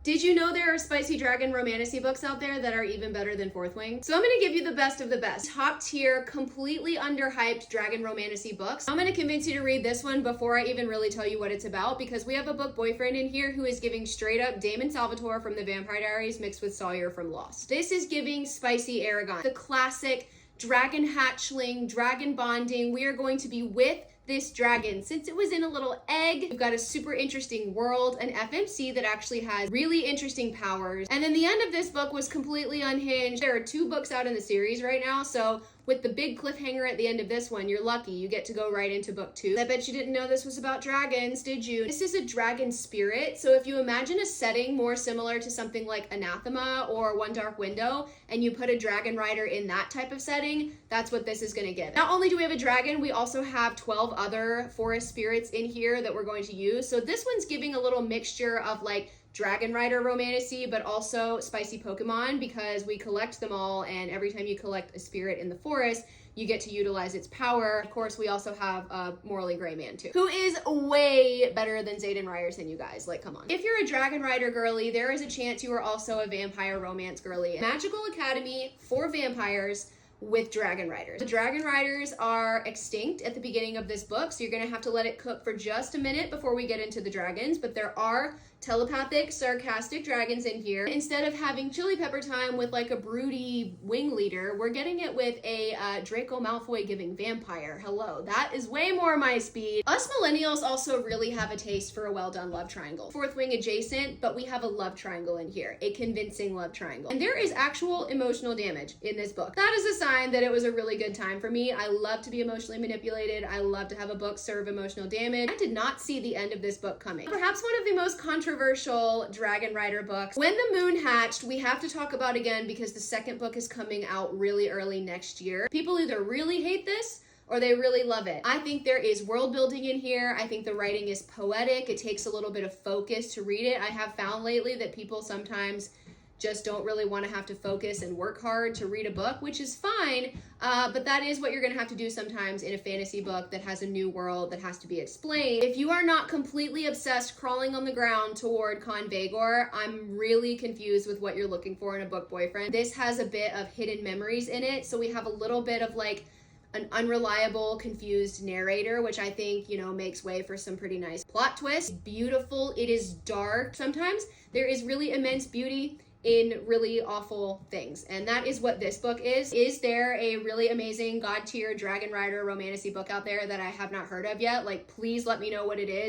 Did you know there are spicy dragon romantasy books out there that are even better than Fourth Wing? So I'm going to give you the best of the best. Top tier, completely underhyped dragon romantasy books. I'm going to convince you to read this one before I even really tell you what it's about, because we have a book boyfriend in here who is giving straight up Damon Salvatore from The Vampire Diaries mixed with Sawyer from Lost. This is giving spicy Aragon. The classic dragon hatchling, dragon bonding. We are going to be with this dragon since it was in a little egg. We've got a super interesting world, an FMC that actually has really interesting powers. And then the end of this book was completely unhinged. There are 2 books out in the series right now, so with the big cliffhanger at the end of this one, you're lucky. You get to go right into book 2. I bet you didn't know this was about dragons, did you? This is a dragon spirit, so if you imagine a setting more similar to something like Anathema or One Dark Window, and you put a dragon rider in that type of setting, that's what this is gonna give. Not only do we have a dragon, we also have 12 other forest spirits in here that we're going to use. So this one's giving a little mixture of like Dragon Rider romantasy, but also spicy Pokemon, because we collect them all, and every time you collect a spirit in the forest, you get to utilize its power. Of course, we also have a Morally Gray Man too, who is way better than Xaden Ryerson, you guys. Like, come on. If you're a Dragon Rider girly, there is a chance you are also a vampire romance girly. Magical Academy for vampires with dragon riders. The dragon riders are extinct at the beginning of this book, so you're gonna have to let it cook for just a minute before we get into the dragons, but there are telepathic, sarcastic dragons in here. Instead of having chili pepper time with like a broody wing leader, we're getting it with a Draco Malfoy giving vampire. Hello, that is way more my speed. Us millennials also really have a taste for a well-done love triangle. Fourth Wing adjacent, but we have a love triangle in here, a convincing love triangle. And there is actual emotional damage in this book. That is a sign that it was a really good time for me. I love to be emotionally manipulated. I love to have a book serve emotional damage. I did not see the end of this book coming. Perhaps one of the most controversial Dragon Rider books. When the Moon Hatched, we have to talk about again because the second book is coming out really early next year. People either really hate this or they really love it. I think there is world building in here. I think the writing is poetic. It takes a little bit of focus to read it. I have found lately that people sometimes just don't really want to have to focus and work hard to read a book, which is fine, but that is what you're gonna have to do sometimes in a fantasy book that has a new world that has to be explained. If you are not completely obsessed crawling on the ground toward Con Vagor, I'm really confused with what you're looking for in a book boyfriend. This has a bit of hidden memories in it, so we have a little bit of like an unreliable, confused narrator, which I think, you know, makes way for some pretty nice plot twists. Beautiful, it is dark. Sometimes there is really immense beauty in really awful things, and that is what this book is. Is there a really amazing god tier dragon rider romantasy book out there that I have not heard of yet? Like, please let me know what it is.